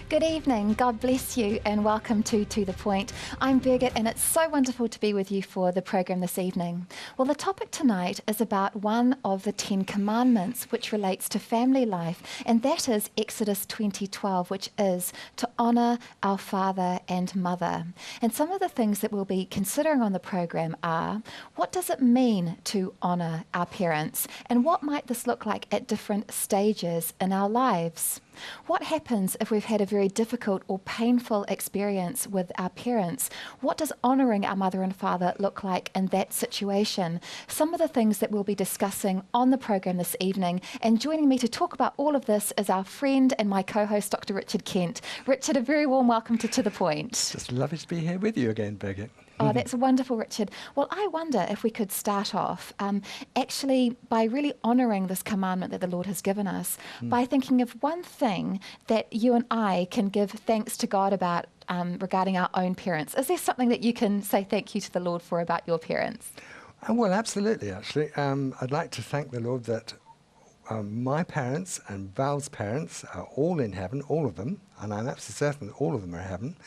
Good evening, God bless you and welcome to The Point. I'm Birgit and it's so wonderful to be with you for the program this evening. Well, the topic tonight is about one of the 10 commandments which relates to family life, and that is Exodus 20:12, which is to honour our father and mother. And some of the things that we'll be considering on the program are, what does it mean to honour our parents, and what might this look like at different stages in our lives? What happens if we've had a very difficult or painful experience with our parents? What does honouring our mother and father look like in that situation? Some of the things that we'll be discussing on the program this evening, and joining me to talk about all of this is our friend and my co-host, Dr. Richard Kent. Richard, a very warm welcome to The Point. Just lovely to be here with you again, Birgit. Oh, that's wonderful, Richard. Well, I wonder if we could start off actually by really honouring this commandment that the Lord has given us by thinking of one thing that you and I can give thanks to God about regarding our own parents. Is there something that you can say thank you to the Lord for about your parents? Well, absolutely, actually. I'd like to thank the Lord that my parents and Val's parents are all in heaven, all of them, and I'm absolutely certain that all of them are in heaven.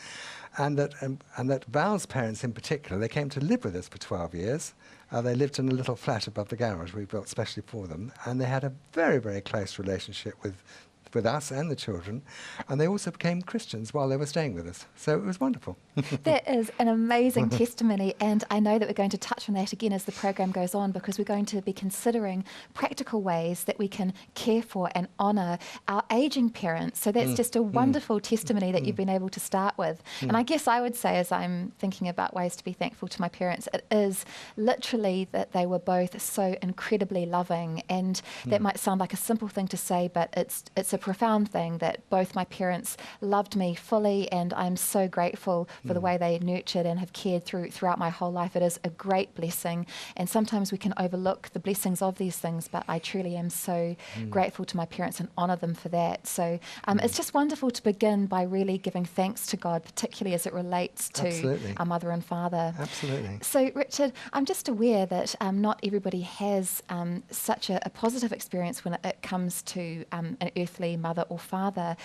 And that Val's parents in particular, they came to live with us for 12 years. They lived in a little flat above the garage we built specially for them, and they had a very, very close relationship with us and the children, and they also became Christians while they were staying with us. So it was wonderful. That is an amazing testimony, and I know that we're going to touch on that again as the program goes on, because we're going to be considering practical ways that we can care for and honour our ageing parents. So that's just a wonderful testimony that you've been able to start with. And I guess I would say, as I'm thinking about ways to be thankful to my parents, it is literally that they were both so incredibly loving, and that might sound like a simple thing to say, but it's a profound thing that both my parents loved me fully, and I'm so grateful for the way they nurtured and have cared throughout my whole life. It is a great blessing, and sometimes we can overlook the blessings of these things, but I truly am so grateful to my parents and honour them for that. So it's just wonderful to begin by really giving thanks to God, particularly as it relates to our mother and father. Absolutely. So Richard, I'm just aware that not everybody has such a positive experience when it comes to an earthly mother or father,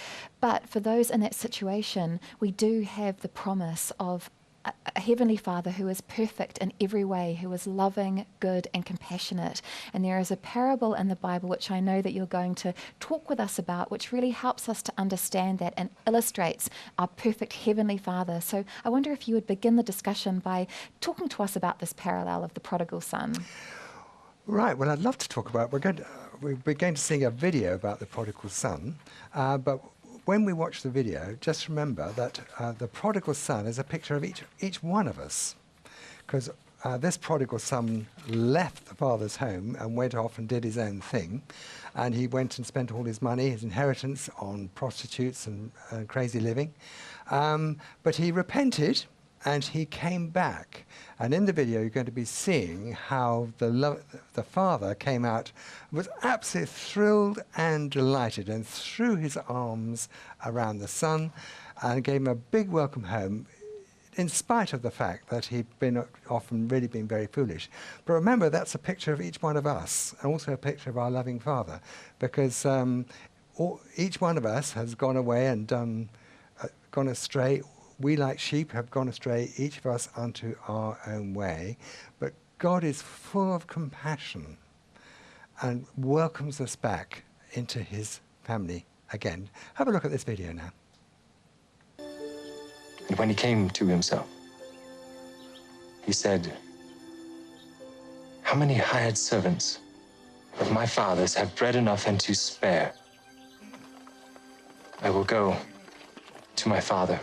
but for those in that situation, we do have the promise of a heavenly Father who is perfect in every way, who is loving, good and compassionate. And there is a parable in the Bible which I know that you're going to talk with us about, which really helps us to understand that and illustrates our perfect heavenly Father. So I wonder if you would begin the discussion by talking to us about this parallel of the prodigal son. Right, well, I'd love to talk about, we're going to see a video about the prodigal son, but when we watch the video, just remember that the prodigal son is a picture of each one of us, because this prodigal son left the father's home and went off and did his own thing, and he went and spent all his money, his inheritance, on prostitutes and crazy living, but he repented and he came back. And in the video, you're going to be seeing how the father came out, was absolutely thrilled and delighted, and threw his arms around the son and gave him a big welcome home, in spite of the fact that he'd been often really been very foolish. But remember, that's a picture of each one of us, and also a picture of our loving Father, because each one of us has gone away and gone astray. We, like sheep, have gone astray, each of us unto our own way. But God is full of compassion and welcomes us back into his family again. Have a look at this video now. And when he came to himself, he said, "How many hired servants of my father's have bread enough and to spare? I will go to my father.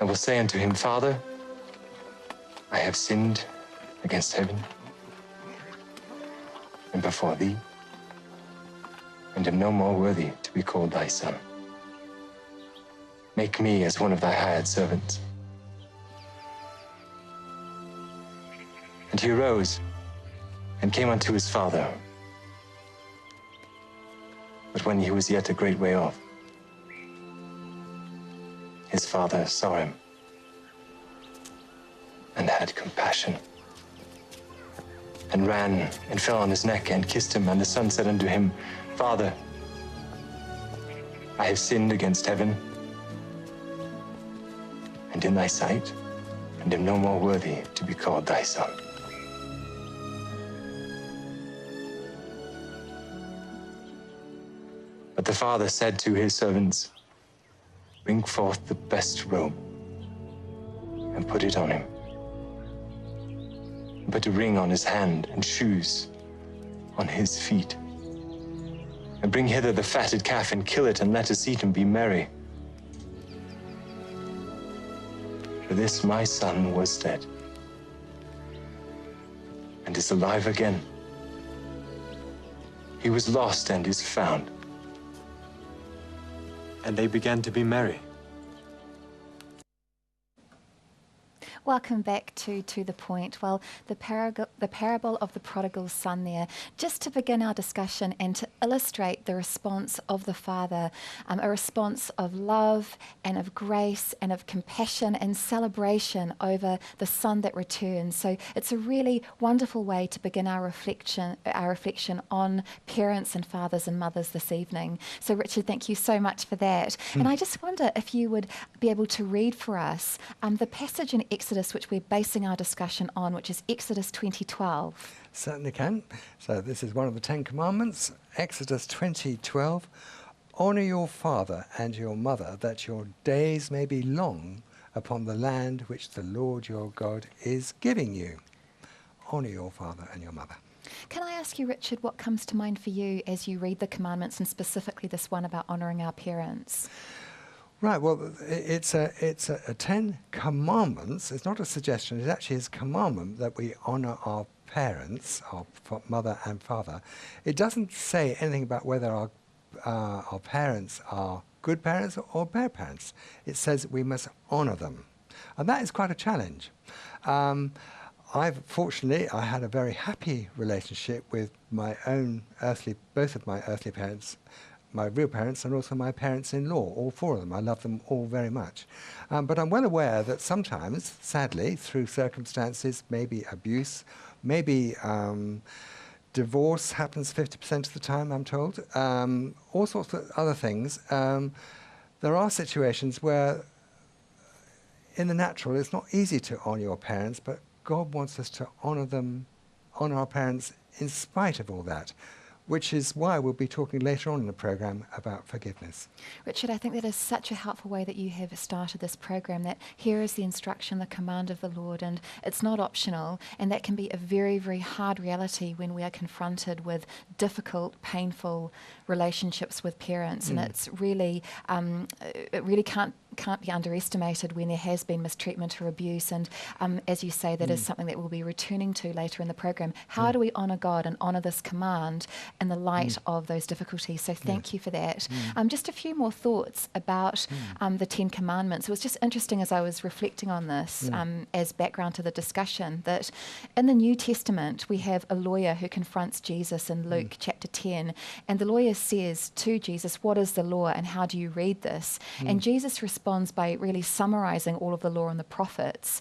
I will say unto him, Father, I have sinned against heaven and before thee, and am no more worthy to be called thy son. Make me as one of thy hired servants." And he arose and came unto his father. But when he was yet a great way off, his father saw him and had compassion, and ran and fell on his neck and kissed him. And the son said unto him, Father, I have sinned against heaven and in thy sight, and am no more worthy to be called thy son. But the father said to his servants, bring forth the best robe and put it on him. And put a ring on his hand and shoes on his feet. And bring hither the fatted calf and kill it, and let us eat and be merry. For this my son was dead and is alive again. He was lost and is found. And they began to be merry. Welcome back to the point. Well, the parable of the prodigal son there, just to begin our discussion and to illustrate the response of the father, a response of love and of grace and of compassion and celebration over the son that returns. So it's a really wonderful way to begin our reflection on parents and fathers and mothers this evening. So Richard, thank you so much for that. And I just wonder if you would be able to read for us the passage in Exodus which we're basing our discussion on, which is Exodus 20:12. Certainly can. So this is one of the 10 Commandments, Exodus 20:12. Honour your father and your mother, that your days may be long upon the land which the Lord your God is giving you. Honour your father and your mother. Can I ask you, Richard, what comes to mind for you as you read the commandments, and specifically this one about honouring our parents? Right, well, it's a 10 commandments. It's not a suggestion, it actually is a commandment that we honour our parents, our mother and father. It doesn't say anything about whether our parents are good parents or bad parents. It says we must honour them. And that is quite a challenge. Fortunately, I had a very happy relationship with both of my earthly parents, my real parents, and also my parents-in-law, all 4 of them. I love them all very much. But I'm well aware that sometimes, sadly, through circumstances, maybe abuse, maybe divorce happens 50% of the time, I'm told, all sorts of other things, there are situations where in the natural it's not easy to honour your parents, but God wants us to honour our parents in spite of all that, which is why we'll be talking later on in the programme about forgiveness. Richard, I think that is such a helpful way that you have started this program, that here is the instruction, the command of the Lord, and it's not optional, and that can be a very, very hard reality when we are confronted with difficult, painful relationships with parents, and it's really, it really can't be underestimated when there has been mistreatment or abuse, and as you say, that is something that we'll be returning to later in the program. How do we honour God and honour this command in the light of those difficulties? So thank you for that. Just a few more thoughts about the 10 Commandments. It was just interesting as I was reflecting on this as background to the discussion, that in the New Testament we have a lawyer who confronts Jesus in Luke chapter 10, and the lawyer says to Jesus, what is the law and how do you read this? And Jesus responds by really summarising all of the law and the prophets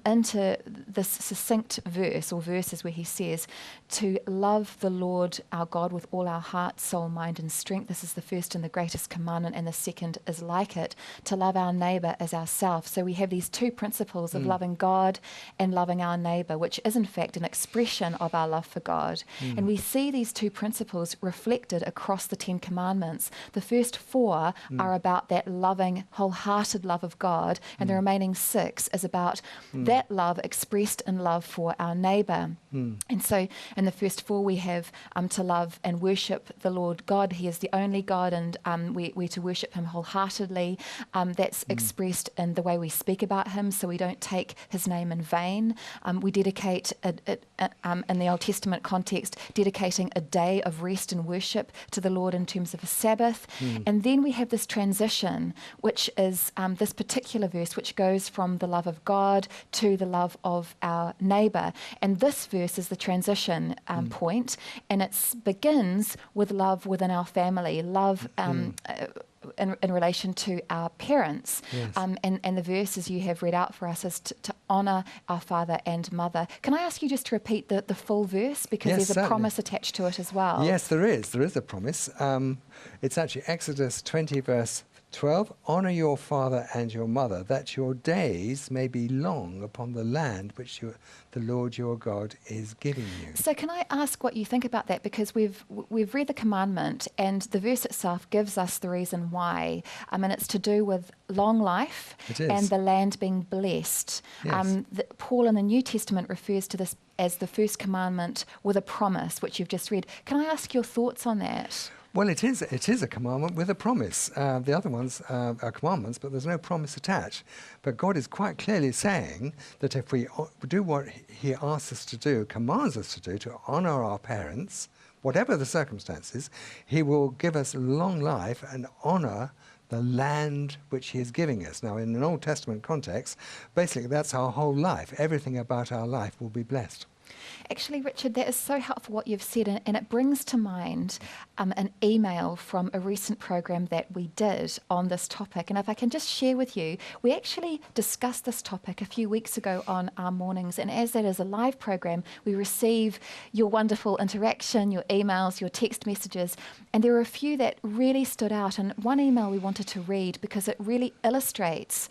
into this succinct verse, or verses, where he says to love the Lord our God with all our heart, soul, mind and strength. This is the first and the greatest commandment, and the second is like it, to love our neighbour as ourselves. So we have these 2 principles of loving God and loving our neighbour, which is in fact an expression of our love for God. And we see these 2 principles reflected across the 10 Commandments. The first 4 are about that loving, wholehearted love of God, and the remaining 6 is about that love expressed in love for our neighbour. And so in the first 4 we have to love and worship the Lord God. He is the only God, and we're to worship him wholeheartedly. That's expressed in the way we speak about him, so we don't take his name in vain. We dedicate, in the Old Testament context, dedicating a day of rest and worship to the Lord in terms of a Sabbath. And then we have this transition, which is this particular verse, which goes from the love of God to the love of our neighbour. And this verse is the transition point, and it begins with love within our family, love in relation to our parents. Yes. And the verse, as you have read out for us, is to honour our father and mother. Can I ask you just to repeat the full verse, because Yes, there's certainly. a promise attached to it as well? Yes, there is. There is a promise. It's actually Exodus 20, verse 12, honor your father and your mother, that your days may be long upon the land which the Lord your God is giving you. So can I ask what you think about that? Because we've read the commandment, and the verse itself gives us the reason why. And it's to do with long life and the land being blessed. Yes. Paul in the New Testament refers to this as the first commandment with a promise, which you've just read. Can I ask your thoughts on that? Well, it is a commandment with a promise. The other ones are commandments, but there's no promise attached. But God is quite clearly saying that if we do what he asks us to do, commands us to do, to honor our parents, whatever the circumstances, he will give us long life and honor the land which he is giving us. Now, in an Old Testament context, basically that's our whole life. Everything about our life will be blessed. Actually, Richard, that is so helpful what you've said, and it brings to mind an email from a recent program that we did on this topic. And if I can just share with you, we actually discussed this topic a few weeks ago on Our Mornings, and as that is a live program, we receive your wonderful interaction, your emails, your text messages, and there were a few that really stood out, and one email we wanted to read because it really illustrates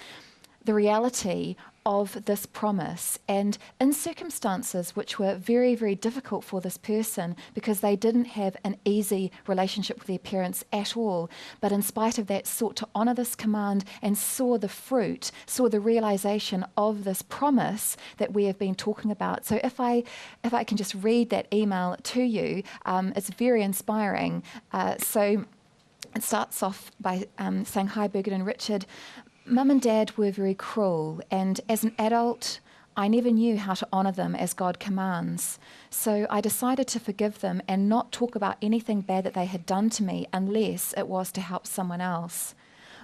the reality of this promise, and in circumstances which were very, very difficult for this person because they didn't have an easy relationship with their parents at all, but in spite of that sought to honour this command and saw the fruit, saw the realisation of this promise that we have been talking about. So if I can just read that email to you, it's very inspiring. So it starts off by saying, "Hi Birgit and Richard. Mum and Dad were very cruel, and as an adult, I never knew how to honour them as God commands. So I decided to forgive them and not talk about anything bad that they had done to me unless it was to help someone else.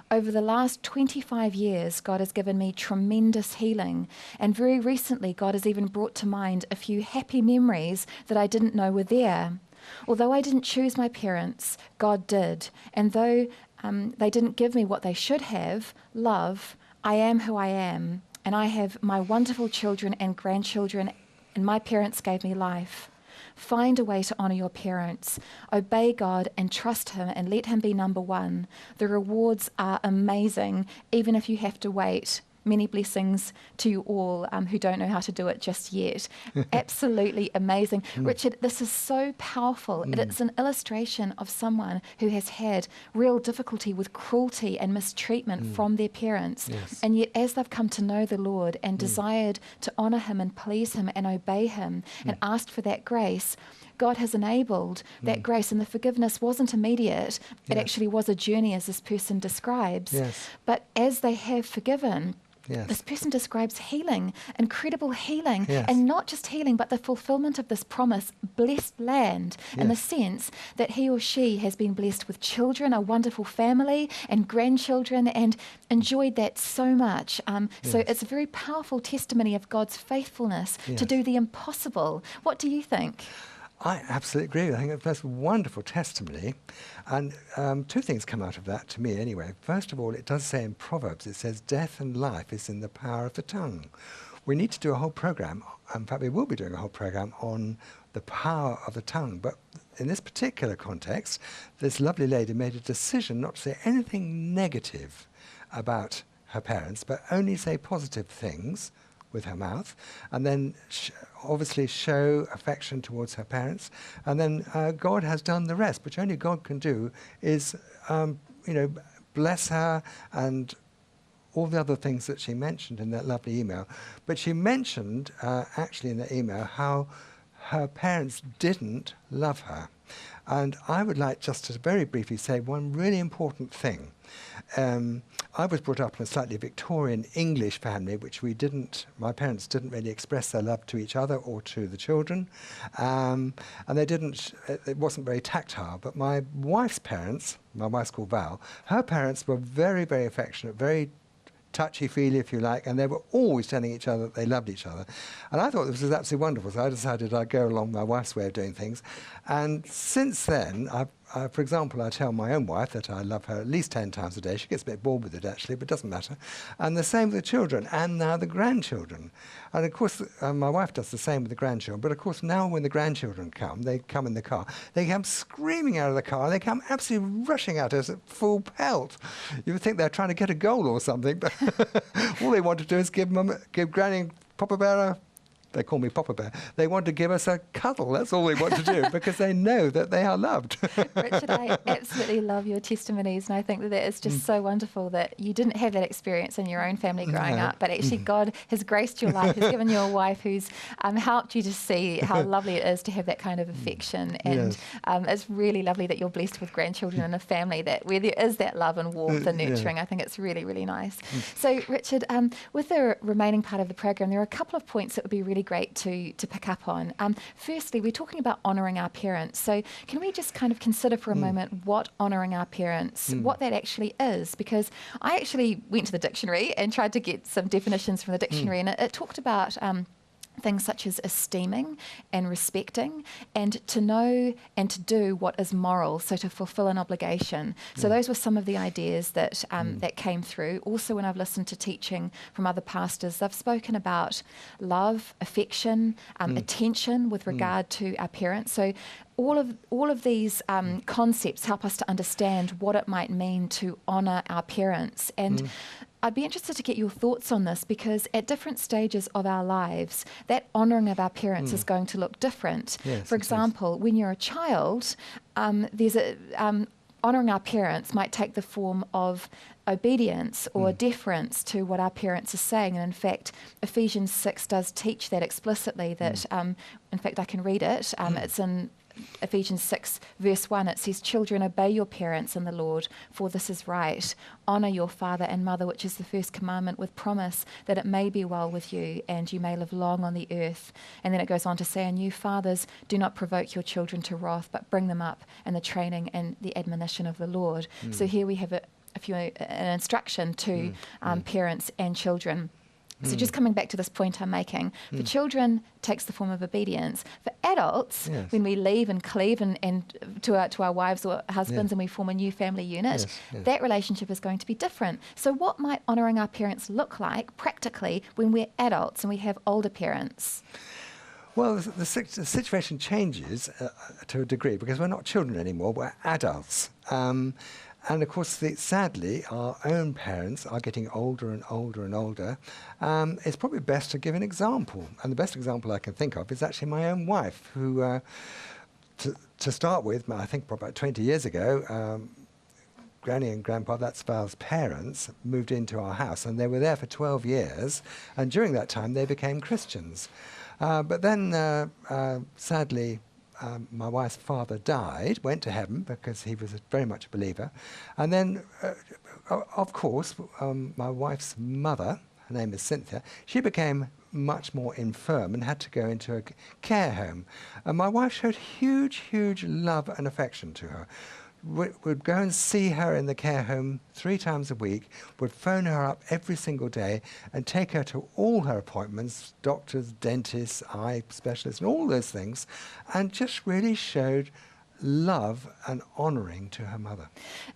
Over the last 25 years, God has given me tremendous healing, and very recently God has even brought to mind a few happy memories that I didn't know were there. Although I didn't choose my parents, God did, and though they didn't give me what they should have, love, I am who I am, and I have my wonderful children and grandchildren, and my parents gave me life. Find a way to honour your parents. Obey God and trust him and let him be number one. The rewards are amazing, even if you have to wait. Many blessings to you all who don't know how to do it just yet." Absolutely amazing. Richard, this is so powerful. It's an illustration of someone who has had real difficulty with cruelty and mistreatment from their parents. Yes. And yet as they've come to know the Lord and desired to honour him and please him and obey him and asked for that grace, God has enabled that grace, and the forgiveness wasn't immediate. It actually was a journey, as this person describes. Yes. But as they have forgiven, Yes. this person describes healing, incredible healing, Yes. and not just healing, but the fulfillment of this promise, blessed land, in the Yes. sense that he or she has been blessed with children, a wonderful family, and grandchildren, and enjoyed that so much. So it's a very powerful testimony of God's faithfulness to Yes. do the impossible. What do you think? I absolutely agree. I think that's a wonderful testimony. And two things come out of that to me anyway. First of all, it does say in Proverbs, it says, death and life is in the power of the tongue. We need to do a whole program. In fact, we will be doing a whole program on the power of the tongue. But in this particular context, this lovely lady made a decision not to say anything negative about her parents, but only say positive things with her mouth, and then obviously show affection towards her parents, and then God has done the rest, which only God can do, is bless her and all the other things that she mentioned in that lovely email. But she mentioned actually in the email how her parents didn't love her. And I would like just to very briefly say one really important thing. I was brought up in a slightly Victorian English family, which my parents didn't really express their love to each other or to the children. And it wasn't very tactile. But my wife's parents, my wife's called Val, her parents were very, very affectionate, very touchy-feely, if you like, and they were always telling each other that they loved each other. And I thought this was absolutely wonderful, so I decided I'd go along my wife's way of doing things. And since then, for example, I tell my own wife that I love her at least 10 times a day. She gets a bit bored with it, actually, but it doesn't matter. And the same with the children, and now the grandchildren. And of course, my wife does the same with the grandchildren. But of course, now when the grandchildren come, they come in the car. They come screaming out of the car. They come absolutely rushing at us at full pelt. You would think they're trying to get a goal or something, but all they want to do is give Granny and Papa Bear a... They call me Papa Bear. They want to give us a cuddle. That's all they want to do, because they know that they are loved. Richard, I absolutely love your testimonies, and I think that is just so wonderful that you didn't have that experience in your own family growing up, but actually God has graced your life, has given you a wife who's helped you to see how lovely it is to have that kind of affection. And it's really lovely that you're blessed with grandchildren and a family where there is that love and warmth and nurturing. I think it's really, really nice. So, Richard, with the remaining part of the program, there are a couple of points that would be really great to pick up on. Firstly, we're talking about honouring our parents. So can we just kind of consider for a moment what honouring our parents, what that actually is? Because I actually went to the dictionary and tried to get some definitions from the dictionary, and it talked about things such as esteeming and respecting, and to know and to do what is moral, so to fulfill an obligation. So those were some of the ideas that that came through. Also, when I've listened to teaching from other pastors, they've spoken about love, affection, attention with regard to our parents. So all of these concepts help us to understand what it might mean to honour our parents. And I'd be interested to get your thoughts on this, because at different stages of our lives, that honouring of our parents is going to look different. Yes, for example, when you're a child, there's a honouring our parents might take the form of obedience or deference to what our parents are saying. And in fact, Ephesians 6 does teach that explicitly, that, in fact, I can read it. It's in Ephesians 6 verse 1, it says, "Children, obey your parents in the Lord, for this is right. Honour your father and mother, which is the first commandment, with promise that it may be well with you and you may live long on the earth." And then it goes on to say, "And you fathers, do not provoke your children to wrath, but bring them up in the training and the admonition of the Lord." So here we have an instruction to parents and children. So just coming back to this point I'm making, for children takes the form of obedience. For adults, when we leave and cleave and to our wives or husbands and we form a new family unit, that relationship is going to be different. So what might honouring our parents look like practically when we're adults and we have older parents? Well, the situation changes to a degree, because we're not children anymore, we're adults. And of course, sadly, our own parents are getting older and older and older. It's probably best to give an example. And the best example I can think of is actually my own wife, who, to start with, I think probably about 20 years ago, Granny and Grandpa, that's Val's parents, moved into our house, and they were there for 12 years. And during that time, they became Christians. But then, sadly, my wife's father died, went to heaven because he was very much a believer. And then, of course, my wife's mother, her name is Cynthia, she became much more infirm and had to go into a care home. And my wife showed huge, huge love and affection to her. Would go and see her in the care home 3 times a week, would phone her up every single day and take her to all her appointments, doctors, dentists, eye specialists, and all those things, and just really showed love and honouring to her mother.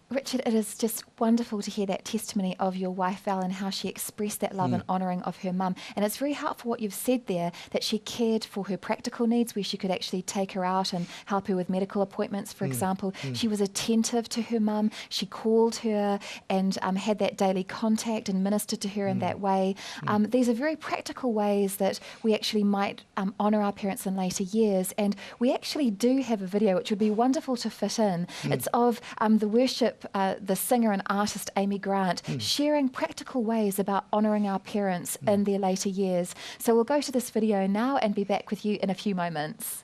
Richard, it is just wonderful to hear that testimony of your wife Val and how she expressed that love and honouring of her mum. And it's very helpful what you've said there, that she cared for her practical needs, where she could actually take her out and help her with medical appointments, for example. She was attentive to her mum. She called her and had that daily contact and ministered to her in that way. These are very practical ways that we actually might honour our parents in later years. And we actually do have a video which would be wonderful to fit in. It's of the worship, the singer and artist Amy Grant, sharing practical ways about honouring our parents in their later years. So we'll go to this video now and be back with you in a few moments.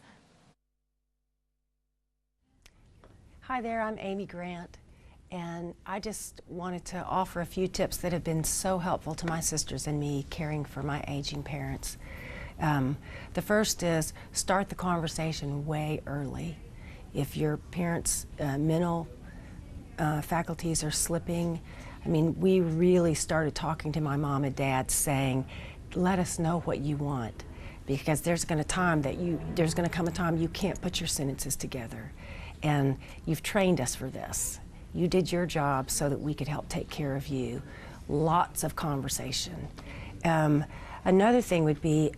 Hi there, I'm Amy Grant, and I just wanted to offer a few tips that have been so helpful to my sisters and me caring for my aging parents. The first is start the conversation way early. If your parents' mental faculties are slipping, I mean, we really started talking to my mom and dad saying, let us know what you want, because there's going to come a time you can't put your sentences together. and you've trained us for this. You did your job so that we could help take care of you. Lots of conversation. Another thing would be,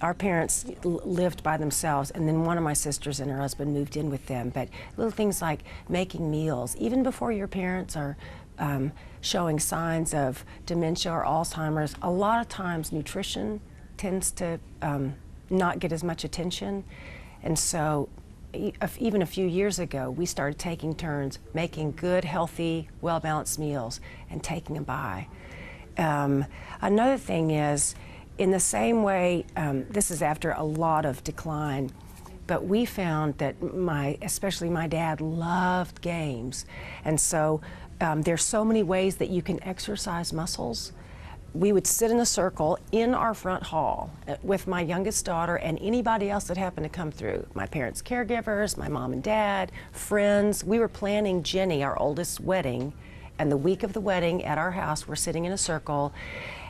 our parents lived by themselves, and then one of my sisters and her husband moved in with them. But little things like making meals, even before your parents are showing signs of dementia or Alzheimer's, a lot of times nutrition tends to not get as much attention. And so even a few years ago, we started taking turns making good, healthy, well-balanced meals and taking them by. Another thing is, in the same way, this is after a lot of decline, but we found that especially my dad loved games. And so there's so many ways that you can exercise muscles. We would sit in a circle in our front hall with my youngest daughter and anybody else that happened to come through. My parents' caregivers, my mom and dad, friends. We were planning Jenny, our oldest, wedding, and the week of the wedding at our house, we're sitting in a circle,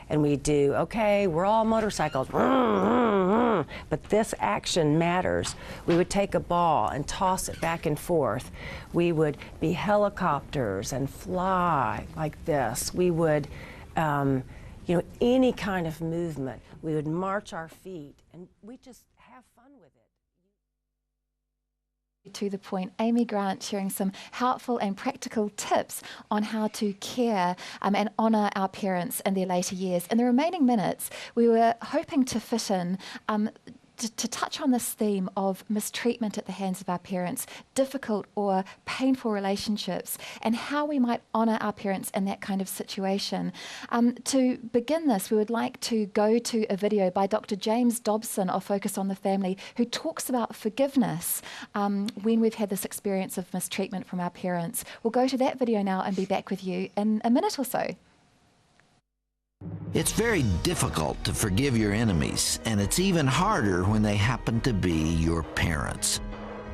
and we do, okay, we're all motorcycles, but this action matters. We would take a ball and toss it back and forth. We would be helicopters and fly like this. We would, any kind of movement. We would march our feet, and we just have fun with it. To the point, Amy Grant sharing some helpful and practical tips on how to care and honour our parents in their later years. In the remaining minutes, we were hoping to fit in to touch on this theme of mistreatment at the hands of our parents, difficult or painful relationships, and how we might honour our parents in that kind of situation. To begin this, we would like to go to a video by Dr. James Dobson of Focus on the Family, who talks about forgiveness when we've had this experience of mistreatment from our parents. We'll go to that video now and be back with you in a minute or so. It's very difficult to forgive your enemies, and it's even harder when they happen to be your parents.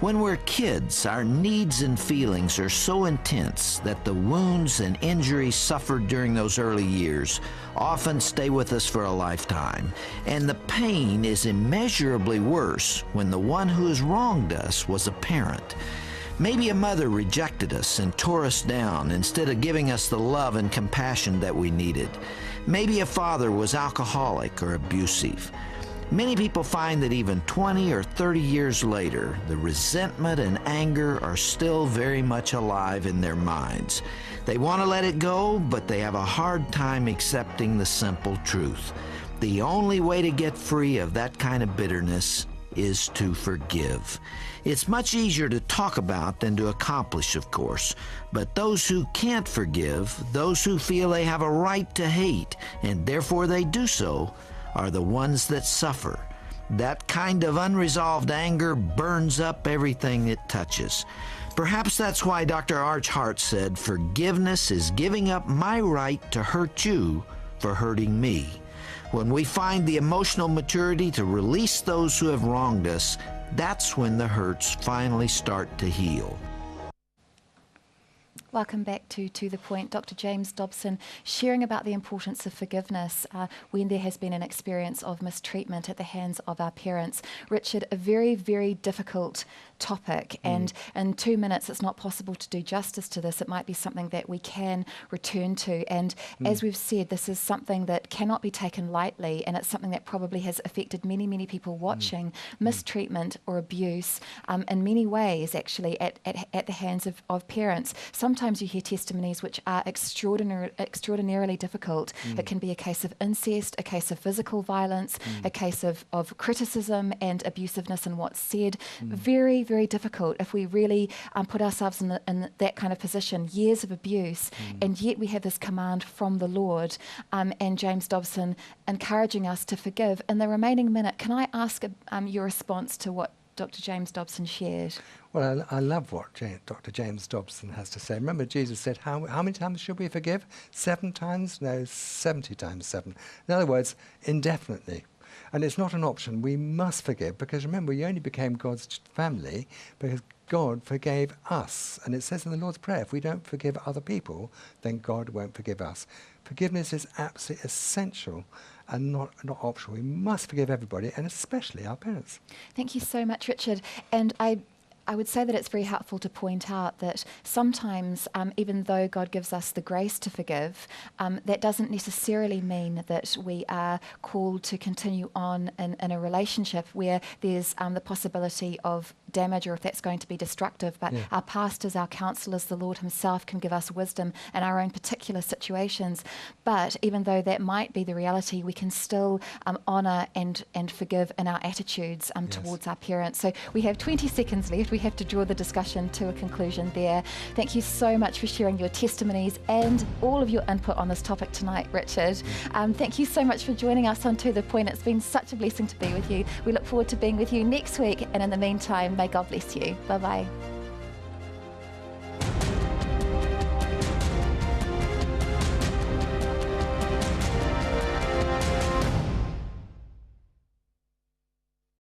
When we're kids, our needs and feelings are so intense that the wounds and injuries suffered during those early years often stay with us for a lifetime. And the pain is immeasurably worse when the one who has wronged us was a parent. Maybe a mother rejected us and tore us down instead of giving us the love and compassion that we needed. Maybe a father was alcoholic or abusive. Many people find that even 20 or 30 years later, the resentment and anger are still very much alive in their minds. They want to let it go, but they have a hard time accepting the simple truth. The only way to get free of that kind of bitterness is to forgive. It's much easier to talk about than to accomplish, of course, but those who can't forgive, those who feel they have a right to hate, and therefore they do so, are the ones that suffer. That kind of unresolved anger burns up everything it touches. Perhaps that's why Dr. Arch Hart said, "Forgiveness is giving up my right to hurt you for hurting me." When we find the emotional maturity to release those who have wronged us, that's when the hurts finally start to heal. Welcome back to the Point. Dr. James Dobson sharing about the importance of forgiveness when there has been an experience of mistreatment at the hands of our parents. Richard, a very, very difficult topic, and in 2 minutes it's not possible to do justice to this. It might be something that we can return to, and as we've said, this is something that cannot be taken lightly, and it's something that probably has affected many, many people watching mistreatment or abuse in many ways, actually, at the hands of parents. Sometimes you hear testimonies which are extraordinarily difficult. It can be a case of incest, a case of physical violence, a case of criticism and abusiveness in what's said. Very, very difficult if we really put ourselves in that kind of position. Years of abuse, and yet we have this command from the Lord, and James Dobson encouraging us to forgive. In the remaining minute, can I ask your response to what Dr. James Dobson shared? Well, I love what Dr. James Dobson has to say. Remember, Jesus said, how many times should we forgive? 7 times? No, 70 times 7. In other words, indefinitely. And it's not an option. We must forgive, because remember, we only became God's family because God forgave us. And it says in the Lord's Prayer, if we don't forgive other people, then God won't forgive us. Forgiveness is absolutely essential and not optional. We must forgive everybody, and especially our parents. Thank you so much, Richard. And I I would say that it's very helpful to point out that sometimes, even though God gives us the grace to forgive, that doesn't necessarily mean that we are called to continue on in a relationship where there's the possibility of damage, or if that's going to be destructive. But our pastors, our counselors, the Lord himself can give us wisdom in our own particular situations. But even though that might be the reality, we can still honour and forgive in our attitudes towards our parents. So we have 20 seconds left. We have to draw the discussion to a conclusion there. Thank you so much for sharing your testimonies and all of your input on this topic tonight, Richard. Thank you so much for joining us on To The Point. It's been such a blessing to be with you. We look forward to being with you next week, and in the meantime, may God bless you. Bye-bye.